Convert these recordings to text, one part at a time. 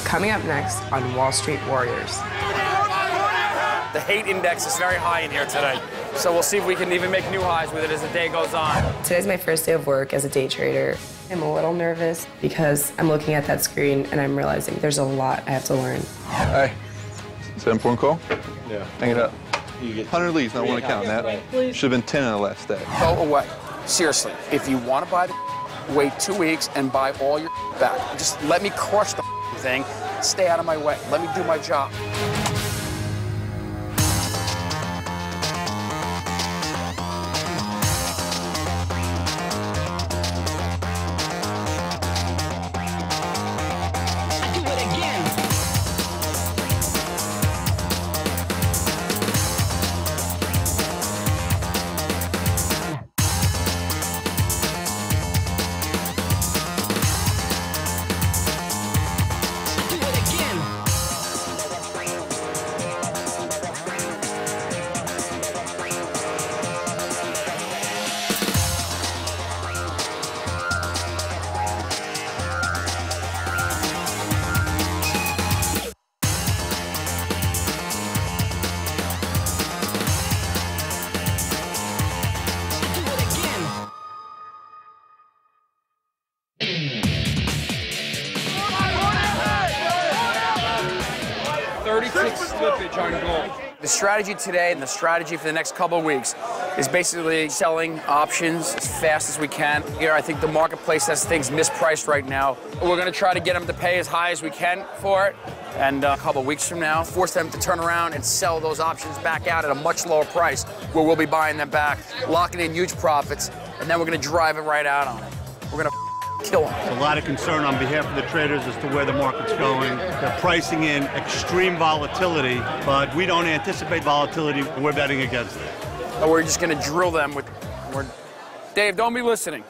Coming up next on Wall Street Warriors. The hate index is very high in here today, so we'll see if we can even make new highs with it as the day goes on. Today's my first day of work as a day trader. I'm a little nervous because I'm looking at that screen and I'm realizing there's a lot I have to learn. Hey, is that an important call? Yeah. Hang it up. 100 leads, not one account, that. Should have been 10 on the last day. Go away. Seriously, if you want to buy the wait 2 weeks and buy all your back. Just let me crush the thing. Stay out of my way. Let me do my job. Slippage on gold. The strategy today and the strategy for the next couple of weeks is basically selling options as fast as we can. Here, I think the marketplace has things mispriced right now. We're going to try to get them to pay as high as we can for it, and a couple of weeks from now, force them to turn around and sell those options back out at a much lower price, where we'll be buying them back, locking in huge profits, and then we're going to drive it right out on it. We're going to kill them. There's a lot of concern on behalf of the traders as to where the market's going. They're pricing in extreme volatility, but we don't anticipate volatility, and we're betting against it. We're just going to drill them with... Dave, don't be listening.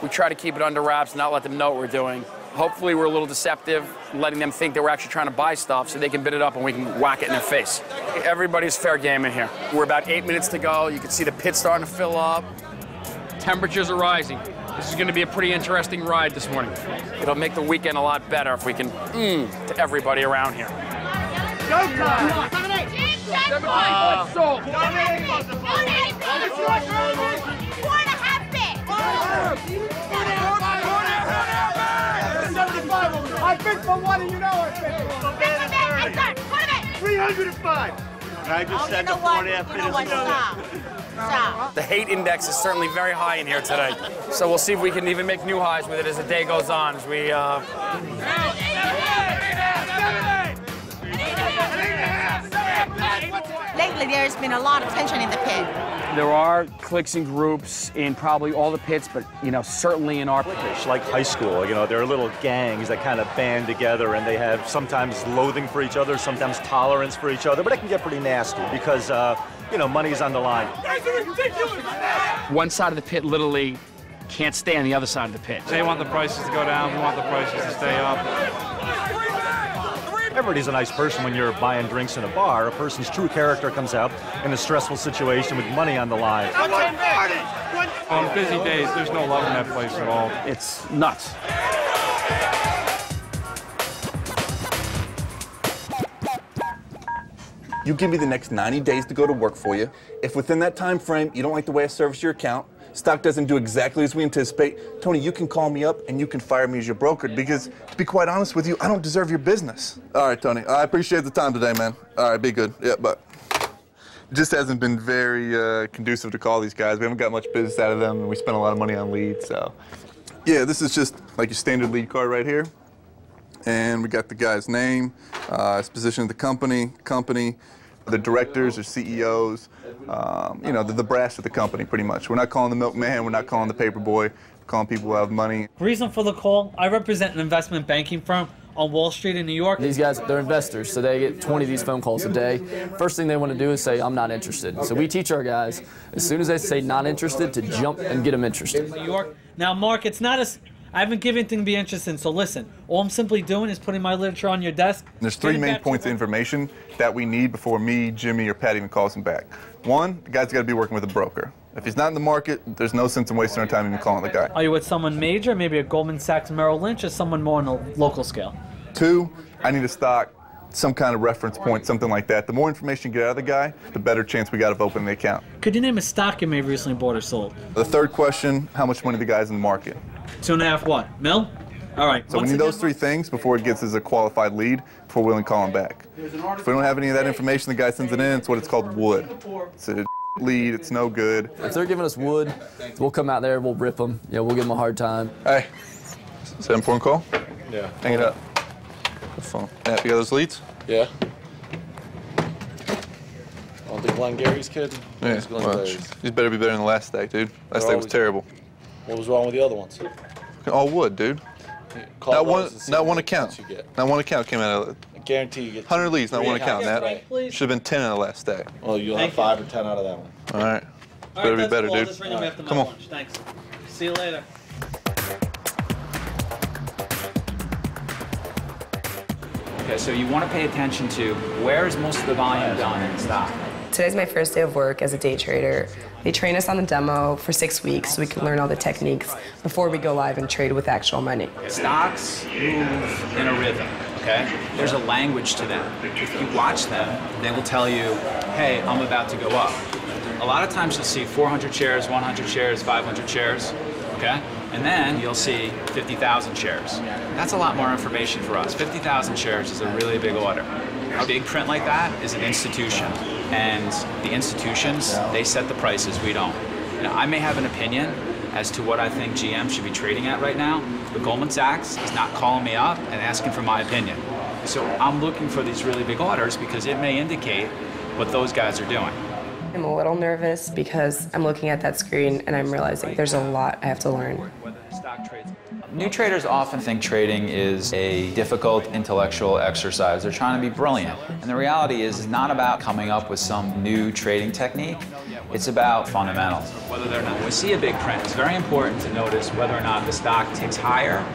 We try to keep it under wraps, not let them know what we're doing. Hopefully we're a little deceptive, letting them think that we're actually trying to buy stuff so they can bid it up and we can whack it in their face. Everybody's fair game in here. We're about 8 minutes to go. You can see the pit starting to fill up. Temperatures are rising. This is going to be a pretty interesting ride this morning. It'll make the weekend a lot better if we can to everybody around here. Go time! 75! Sold! 4.5 bits! 75! I bid for one and you know I bid for one. I'm done. Put him in! 305! I just said the 4.5 bid is Stop. The hate index is certainly very high in here today. So we'll see if we can even make new highs with it as the day goes on. As we, Lately, there's been a lot of tension in the pit. There are cliques and groups in probably all the pits, but, you know, certainly in our pit. It's like high school, you know, there are little gangs that kind of band together and they have sometimes loathing for each other, sometimes tolerance for each other, but it can get pretty nasty because, you know, money's on the line. One side of the pit literally can't stand the other side of the pit. They want the prices to go down, we want the prices to stay up. Everybody's a nice person when you're buying drinks in a bar. A person's true character comes out in a stressful situation with money on the line. On busy days, there's no love in that place at all. It's nuts. You give me the next 90 days to go to work for you. If within that time frame you don't like the way I service your account, stock doesn't do exactly as we anticipate, Tony, you can call me up and you can fire me as your broker because, to be quite honest with you, I don't deserve your business. All right, Tony, I appreciate the time today, man. All right, be good. Yeah, but it just hasn't been very conducive to call these guys. We haven't got much business out of them, and we spent a lot of money on leads, so. Yeah, this is just like your standard lead card right here. And we got the guy's name, his position at the company, the directors or CEOs, you know, the brass of the company, pretty much. We're not calling the milkman, we're not calling the paper boy, we're calling people who have money. Reason for the call, I represent an investment banking firm on Wall Street in New York. These guys, they're investors, so they get 20 of these phone calls a day. First thing they want to do is say, I'm not interested. So we teach our guys, as soon as they say not interested, to jump and get them interested. New York. Now, Mark, it's not as... I haven't given anything to be interested in, so listen. All I'm simply doing is putting my literature on your desk. There's three main points of information that we need before me, Jimmy, or Pat even calls him back. One, the guy's got to be working with a broker. If he's not in the market, there's no sense in wasting our time even calling the guy. Are you with someone major, maybe a Goldman Sachs, Merrill Lynch, or someone more on a local scale? 2, I need a stock, some kind of reference point, something like that. The more information you get out of the guy, the better chance we got of opening the account. Could you name a stock you may have recently bought or sold? The third question, how much money the guy's in the market? 2.5 what? Mil? All right. So we need those 3 things before it gets as a qualified lead, before we call him back. If we don't have any of that information, the guy sends it in, it's what it's called wood. It's a lead, it's no good. If they're giving us wood, we'll come out there, we'll rip them. We'll give them a hard time. Hey, is that an important call? Yeah. Hang it up. The phone. Yeah, you got those leads? Yeah. On the Glenn Gary's kid? Yeah, well, he's better be better than the last stack, dude. Last stack was terrible. What was wrong with the other ones? All wood, dude. Not one account. Not one account came out of it. I guarantee you get 100 leads, not one account. That right. should have been 10 in the last stack. Well, you'll have 5 or 10 out of that one. All right. Better be better, dude. Come on. Thanks. See you later. Okay, so you want to pay attention to where is most of the volume done in the stock. Today's my first day of work as a day trader. They train us on the demo for 6 weeks so we can learn all the techniques before we go live and trade with actual money. Stocks move in a rhythm, okay? There's a language to them. If you watch them, they will tell you, hey, I'm about to go up. A lot of times you'll see 400 shares, 100 shares, 500 shares, okay? And then you'll see 50,000 shares. That's a lot more information for us. 50,000 shares is a really big order. A big print like that is an institution. And the institutions, they set the prices, we don't. Now, I may have an opinion as to what I think GM should be trading at right now, but Goldman Sachs is not calling me up and asking for my opinion. So I'm looking for these really big orders because it may indicate what those guys are doing. I'm a little nervous because I'm looking at that screen and I'm realizing there's a lot I have to learn. New traders often think trading is a difficult intellectual exercise. They're trying to be brilliant. And the reality is, it's not about coming up with some new trading technique. It's about fundamentals. Whether they're not. When we see a big print, it's very important to notice whether or not the stock ticks higher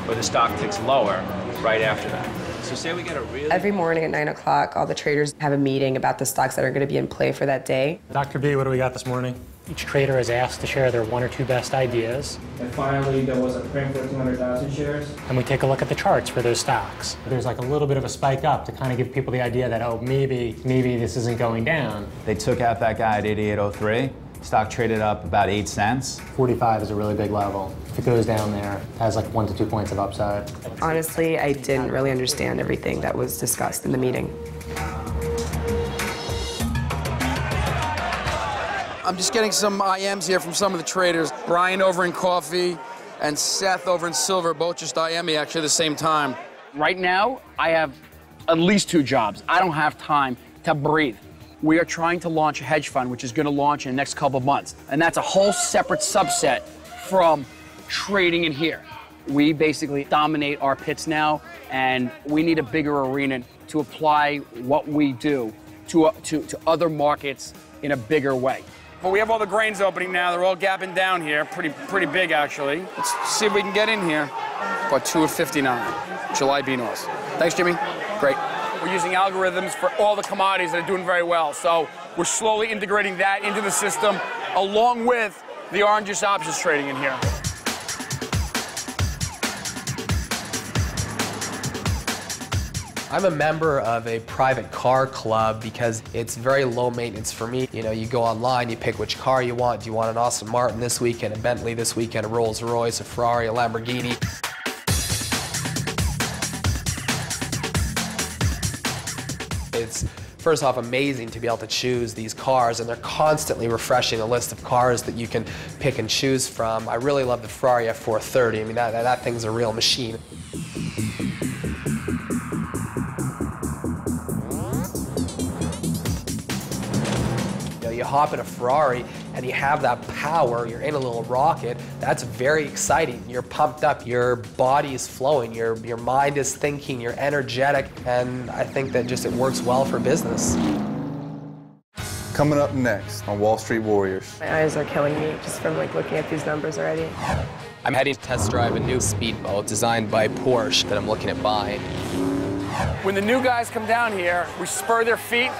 or the stock ticks lower right after that. So say we get a really... Every morning at 9 o'clock, all the traders have a meeting about the stocks that are going to be in play for that day. Dr. B, what do we got this morning? Each trader is asked to share their 1 or 2 best ideas. And finally, there was a print for 200,000 shares. And we take a look at the charts for those stocks. There's like a little bit of a spike up to kind of give people the idea that, oh, maybe this isn't going down. They took out that guy at 88.03. Stock traded up about 8 cents. 45 is a really big level. If it goes down there, it has like 1 to 2 points of upside. Honestly, I didn't really understand everything that was discussed in the meeting. I'm just getting some IMs here from some of the traders. Brian over in coffee and Seth over in silver, both just IM me actually at the same time. Right now, I have at least 2 jobs. I don't have time to breathe. We are trying to launch a hedge fund, which is going to launch in the next couple of months. And that's a whole separate subset from trading in here. We basically dominate our pits now, and we need a bigger arena to apply what we do to other markets in a bigger way. Well, we have all the grains opening now. They're all gapping down here. Pretty big, actually. Let's see if we can get in here. About 2 at 59. July Beanos. Thanks, Jimmy. Great. We're using algorithms for all the commodities that are doing very well. So we're slowly integrating that into the system, along with the orange juice options trading in here. I'm a member of a private car club because it's very low maintenance for me. You know, you go online, you pick which car you want. Do you want an Aston Martin this weekend, a Bentley this weekend, a Rolls Royce, a Ferrari, a Lamborghini? It's first off amazing to be able to choose these cars, and they're constantly refreshing a list of cars that you can pick and choose from. I really love the Ferrari F430. I mean, that thing's a real machine. You hop in a Ferrari and you have that power, you're in a little rocket, that's very exciting. You're pumped up, your body is flowing, your mind is thinking, you're energetic, and I think that just it works well for business. Coming up next on Wall Street Warriors. My eyes are killing me just from looking at these numbers already. I'm heading to test drive a new speedboat designed by Porsche that I'm looking at buying. When the new guys come down here, we spur their feet.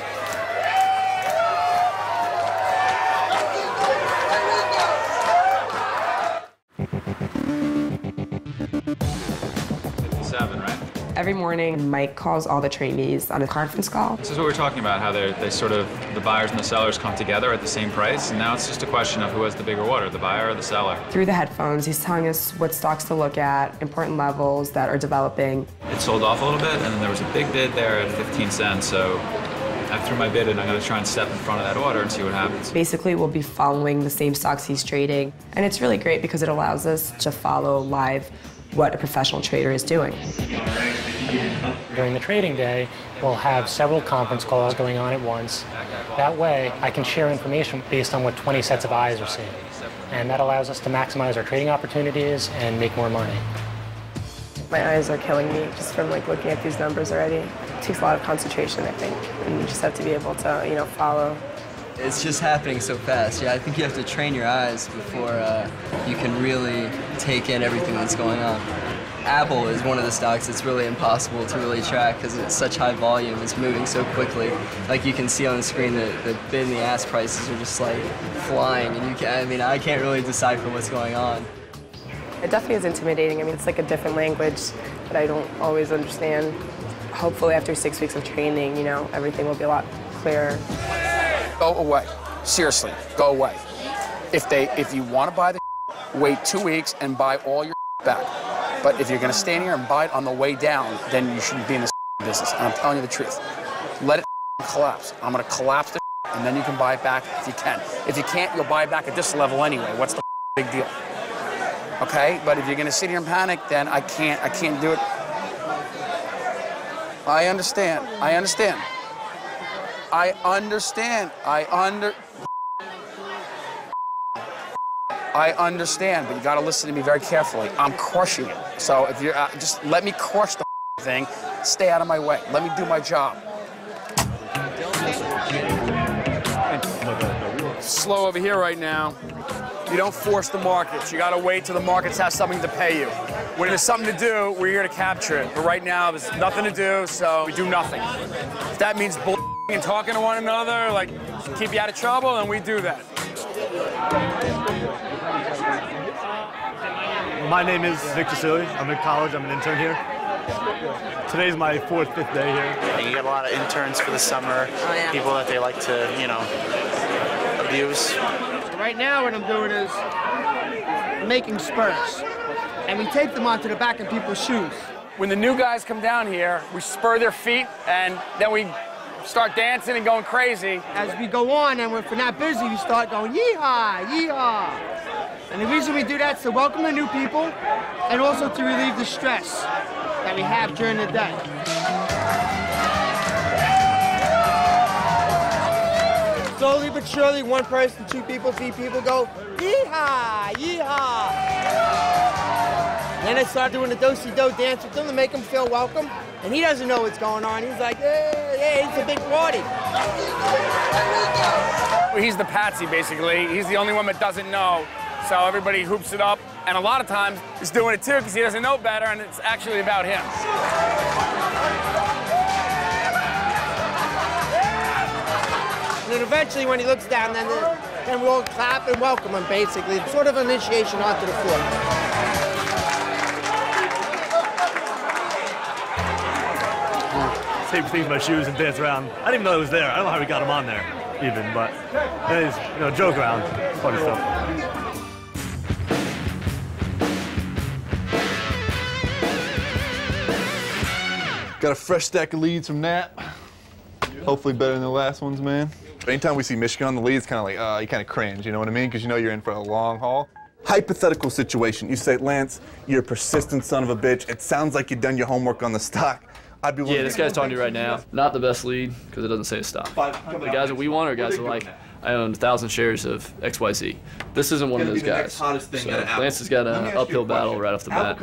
Every morning, Mike calls all the trainees on a conference call. This is what we're talking about, how they sort of, the buyers and the sellers come together at the same price, and now it's just a question of who has the bigger order, the buyer or the seller. Through the headphones, he's telling us what stocks to look at, important levels that are developing. It sold off a little bit, and then there was a big bid there at 15 cents, so I threw my bid and I'm going to try and step in front of that order and see what happens. Basically, we'll be following the same stocks he's trading, and it's really great because it allows us to follow live what a professional trader is doing. During the trading day, we'll have several conference calls going on at once. That way, I can share information based on what 20 sets of eyes are seeing. And that allows us to maximize our trading opportunities and make more money. My eyes are killing me just from looking at these numbers already. It takes a lot of concentration, I think, and you just have to be able to, follow. It's just happening so fast. Yeah, I think you have to train your eyes before you can really take in everything that's going on. Apple is one of the stocks that's really impossible to really track because it's such high volume. It's moving so quickly. Like you can see on the screen, the bid and the ask prices are just flying, and I can't really decipher what's going on. It definitely is intimidating. It's like a different language that I don't always understand. Hopefully after 6 weeks of training, everything will be a lot clearer. Go away. Seriously, go away. If you want to buy the wait 2 weeks and buy all your back. But if you're going to stand here and buy it on the way down, then you shouldn't be in this business. And I'm telling you the truth. Let it collapse. I'm going to collapse the and then you can buy it back if you can. If you can't, you'll buy it back at this level anyway. What's the big deal? Okay? But if you're going to sit here and panic, then I can't do it. I understand. I understand. I understand, but you got to listen to me very carefully. I'm crushing it. So if you're just let me crush the thing. Stay out of my way. Let me do my job. Slow over here right now. You don't force the markets. You got to wait till the markets have something to pay you. When there's something to do, we're here to capture it. But right now, there's nothing to do, so we do nothing. If that means and talking to one another, keep you out of trouble, then we do that. My name is Victor Silly. I'm in college. I'm an intern here. Today's my 4th, 5th day here. And you get a lot of interns for the summer, people that they like to, abuse. Right now what I'm doing is making spurs. And we tape them onto the back of people's shoes. When the new guys come down here, we spur their feet, and then we start dancing and going crazy. As we go on, and if we're not busy, we start going yee-haw, yee-haw. And the reason we do that is to welcome the new people and also to relieve the stress that we have during the day. Slowly but surely, 1 person, 2 people, 3 people go yee-haw, yee-haw. Then I start doing the do-si-do dance with him to make him feel welcome. And he doesn't know what's going on. He's like, hey, it's a big party. He's the patsy, basically. He's the only one that doesn't know. So everybody hoops it up. And a lot of times, he's doing it too because he doesn't know better, and it's actually about him. And then eventually, when he looks down, then we'll clap and welcome him, basically. It's sort of an initiation onto the floor. Tape things in my shoes and dance around. I didn't even know it was there. I don't know how we got him on there, even, but it is, joke around. It's funny stuff. Got a fresh stack of leads from Nat. Hopefully better than the last ones, man. Anytime we see Michigan on the lead, it's kind of like, you kind of cringe, you know what I mean? Because you're in for a long haul. Hypothetical situation. You say, Lance, you're a persistent son of a bitch. It sounds like you've done your homework on the stock. I'd be this guy's talking to you right now. Not the best lead because it doesn't say a stock. The guys that we want are guys that are like, I own 1,000 shares of XYZ. This isn't one of those guys. So Lance has got an uphill battle right off the bat.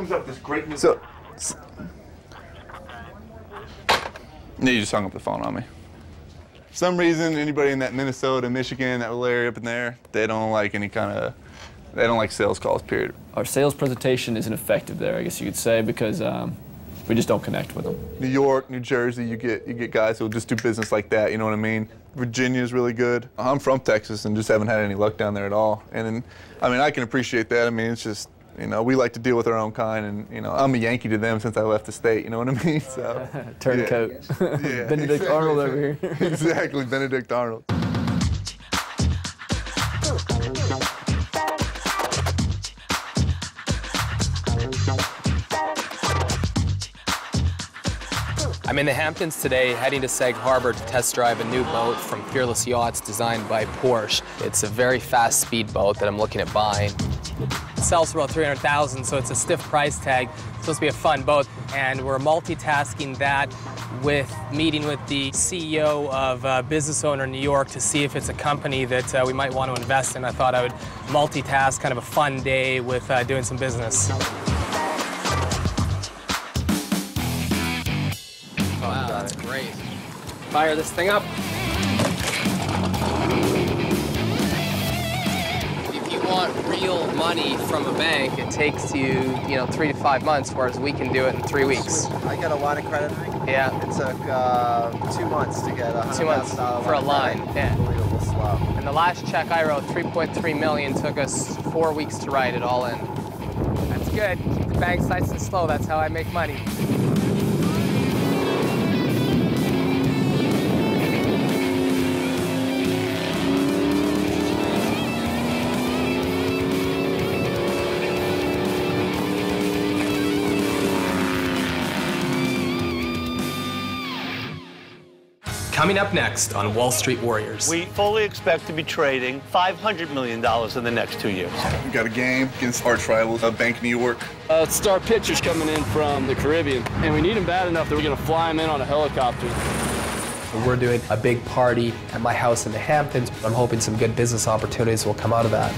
So, you just hung up the phone on me. For some reason, anybody in that Minnesota, Michigan, that little area up in there, they don't like any kind of, they don't like sales calls, period. Our sales presentation isn't effective there, I guess you could say, because we just don't connect with them. New York, New Jersey, you get guys who'll just do business like that, you know what I mean? Virginia's really good. I'm from Texas and just haven't had any luck down there at all. And then, I can appreciate that. It's just, You know, we like to deal with our own kind, and you know, I'm a Yankee to them since I left the state. You know what I mean? So Turncoat. Yeah, Benedict exactly. Arnold over here. Exactly, Benedict Arnold. I'm in the Hamptons today, heading to Sag Harbor to test drive a new boat from Fearless Yachts designed by Porsche. It's a very fast speedboat that I'm looking at buying. It sells for about $300,000, so it's a stiff price tag. It's supposed to be a fun boat, and we're multitasking that with meeting with the CEO of a business owner in New York to see if it's a company that we might want to invest in. I thought I would multitask, kind of a fun day with doing some business. Wow, that's great. Fire this thing up. If you want real money from a bank, it takes you, 3 to 5 months, whereas we can do it in 3 weeks. I got a line of credit. Yeah. It took 2 months to get a 2 months for a line. Yeah. Unbelievable slow. And the last check I wrote, 3.3 million, took us 4 weeks to write it all in. That's good. Keep the banks nice and slow. That's how I make money. Coming up next on Wall Street Warriors. We fully expect to be trading $500 million in the next 2 years. We got a game against arch rivals, Bank of New York. Star pitchers coming in from the Caribbean, and we need them bad enough that we're going to fly them in on a helicopter. We're doing a big party at my house in the Hamptons. I'm hoping some good business opportunities will come out of that.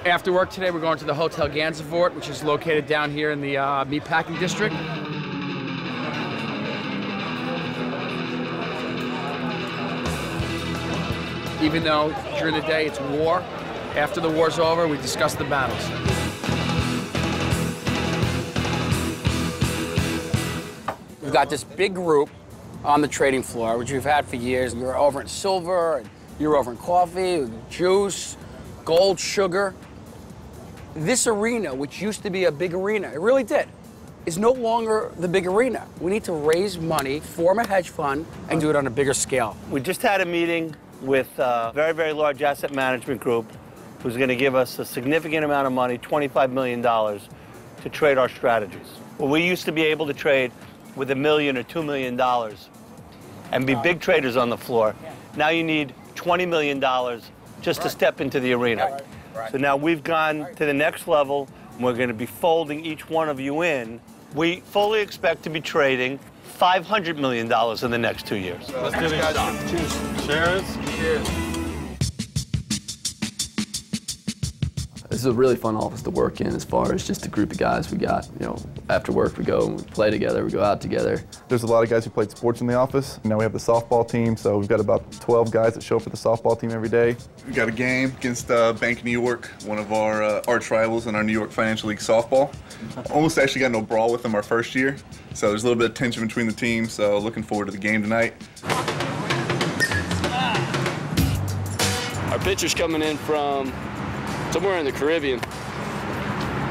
After work today, we're going to the Hotel Gansevoort, which is located down here in the meatpacking district. Even though during the day it's war, after the war's over, we discuss the battles. We've got this big group on the trading floor, which we've had for years. You're over in silver, and you're over in coffee, juice, gold, sugar. This arena, which used to be a big arena, it really did, is no longer the big arena. We need to raise money, form a hedge fund, and do it on a bigger scale. We just had a meeting with a very, very large asset management group who's going to give us a significant amount of money, $25 million, to trade our strategies. Well, we used to be able to trade with $1 million or $2 million and be big traders on the floor. Now you need $20 million just to step into the arena. So now we've gone to the next level, and we're going to be folding each one of you in. We fully expect to be trading $500 million in the next 2 years. Let's do this. Cheers. Cheers. Cheers. This is a really fun office to work in as far as just the group of guys we got. After work we go and we play together, we go out together. There's a lot of guys who played sports in the office. Now we have the softball team, so we've got about 12 guys that show up for the softball team every day. We got a game against Bank of New York, one of our arch rivals in our New York Financial League softball. Almost actually got no brawl with them our first year, so there's a little bit of tension between the teams, so looking forward to the game tonight. Our pitcher's coming in from somewhere in the Caribbean,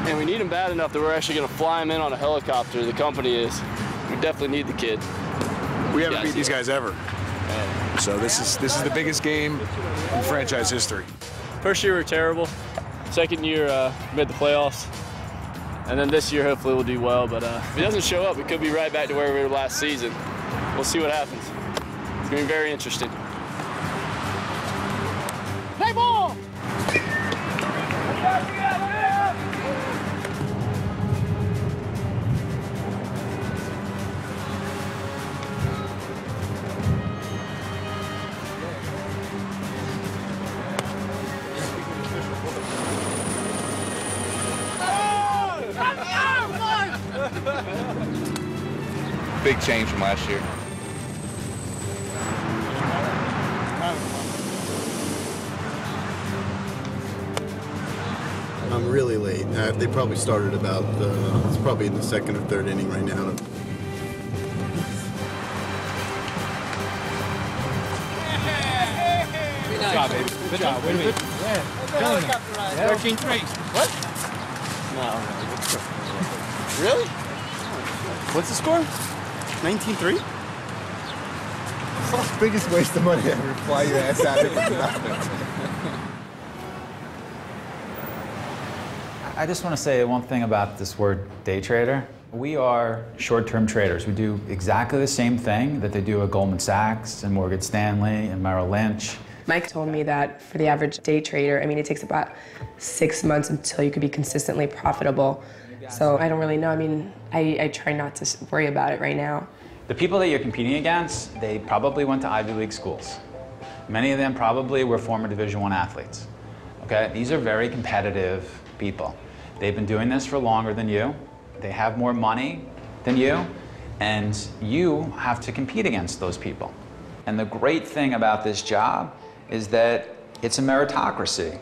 and we need him bad enough that we're actually going to fly him in on a helicopter. The company is. We definitely need the kid. We haven't beat these guys ever, so this is the biggest game in franchise history. First year we were terrible. Second year made the playoffs, and then this year hopefully we'll do well. But if he doesn't show up, we could be right back to where we were last season. We'll see what happens. It's going to be very interesting. Play ball! Big change from last year. I'm really late. They probably started about, it's probably in the second or third inning right now. Good job, baby. Good job. Wait a minute. Yeah. 13-3. What? No. Really? What's the score? 19-3? It's the biggest waste of money ever. Fly your ass out of it. I just want to say one thing about this word day trader. We are short-term traders. We do exactly the same thing that they do at Goldman Sachs and Morgan Stanley and Merrill Lynch. Mike told me that for the average day trader, I mean, it takes about 6 months until you could be consistently profitable. So I don't really know. I mean, I try not to worry about it right now. The people that you're competing against, they probably went to Ivy League schools. Many of them probably were former Division I athletes. Okay? These are very competitive people. They've been doing this for longer than you. They have more money than you, and you have to compete against those people. And the great thing about this job is that it's a meritocracy.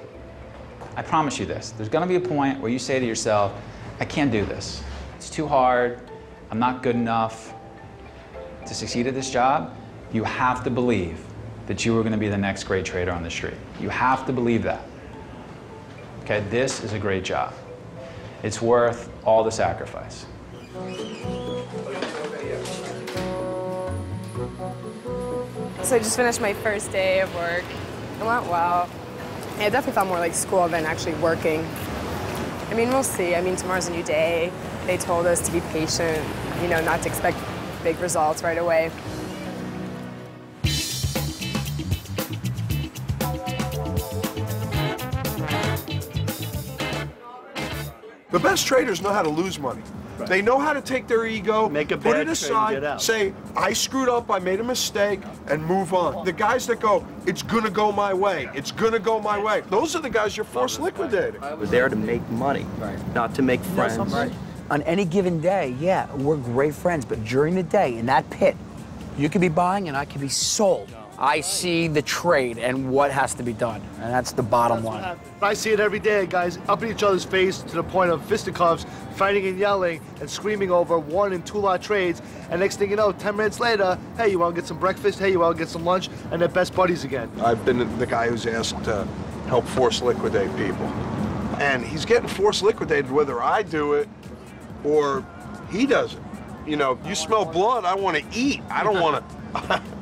I promise you this. There's going to be a point where you say to yourself, I can't do this. It's too hard. I'm not good enough to succeed at this job. You have to believe that you are going to be the next great trader on the street. You have to believe that. Okay, this is a great job. It's worth all the sacrifice. So I just finished my first day of work. It went well. It definitely felt more like school than actually working. I mean, we'll see. I mean, tomorrow's a new day. They told us to be patient, you know, not to expect big results right away. The best traders know how to lose money. Right. They know how to take their ego, put it aside, say, I screwed up, I made a mistake, and move on. The guys that go, it's gonna go my way, it's gonna go my way, those are the guys you're forced liquidating. We're there to make money, not to make friends. On any given day, yeah, we're great friends, but during the day, in that pit, you could be buying and I could be sold. I see the trade and what has to be done, and that's the bottom line. I see it every day, guys up in each other's face to the point of fisticuffs, fighting and yelling and screaming over 1 and 2 lot trades, and next thing you know, 10 minutes later, hey, you want to get some breakfast? Hey, you want to get some lunch? And they're best buddies again. I've been the guy who's asked to help force liquidate people. And he's getting force liquidated whether I do it or he does it. You know, you smell blood, I want to eat. I don't want to.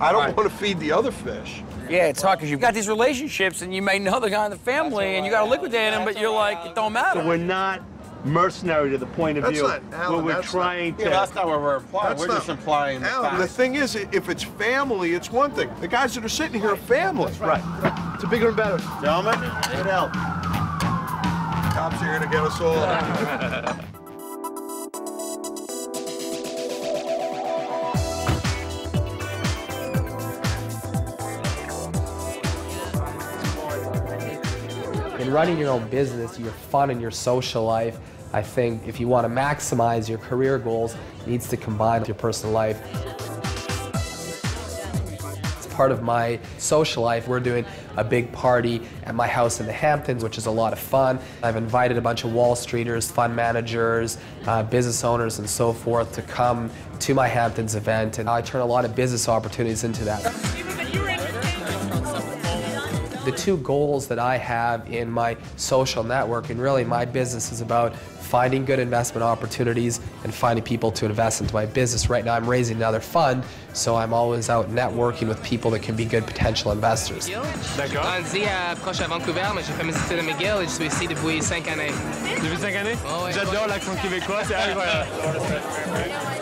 I don't want to feed the other fish. Yeah, it's hard because you've got these relationships and you may know the guy in the family and you got to liquidate him, but you're like, it don't matter. So we're not mercenary to the point of view where we're trying to... Yeah, that's not what we're implying. We're just implying the Alan, the thing is, if it's family, it's one thing. The guys that are sitting here are family. Right. It's a bigger and better. Gentlemen, good help. Cops are here to get us all. In running your own business, your fun and your social life, I think if you want to maximize your career goals, it needs to combine with your personal life. It's part of my social life. We're doing a big party at my house in the Hamptons, which is a lot of fun. I've invited a bunch of Wall Streeters, fund managers, business owners, and so forth to come to my Hamptons event, and I turn a lot of business opportunities into that. The 2 goals that I have in my social network, and really my business, is about finding good investment opportunities and finding people to invest into my business. Right now I'm raising another fund, so I'm always out networking with people that can be good potential investors. Grandi proche à Vancouver, mais j'ai fait mes études à McGill et je suis ici depuis 5 années. Depuis 5 années? J'adore l'accent québécois, c'est incroyable.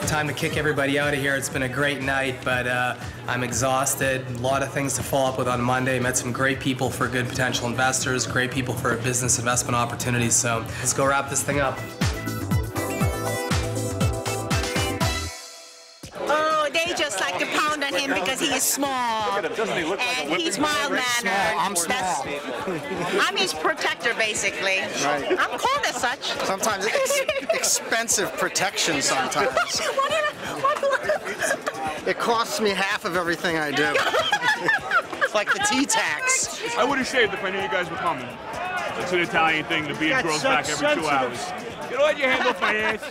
Time to kick everybody out of here. It's been a great night, but I'm exhausted. A lot of things to follow up with on Monday. Met some great people for good potential investors, great people for business investment opportunities. So let's go wrap this thing up. Oh, they just like to pound on him because he is small. Doesn't he look like and he's mild-mannered. I'm small. I'm his protector, basically. Right. I'm called as such. Sometimes expensive protection sometimes. It costs me half of everything I do. It's like the tea tax. I would have shaved if I knew you guys were coming. It's an Italian thing. The beard grows back every 2 hours. You know what? You handle finance.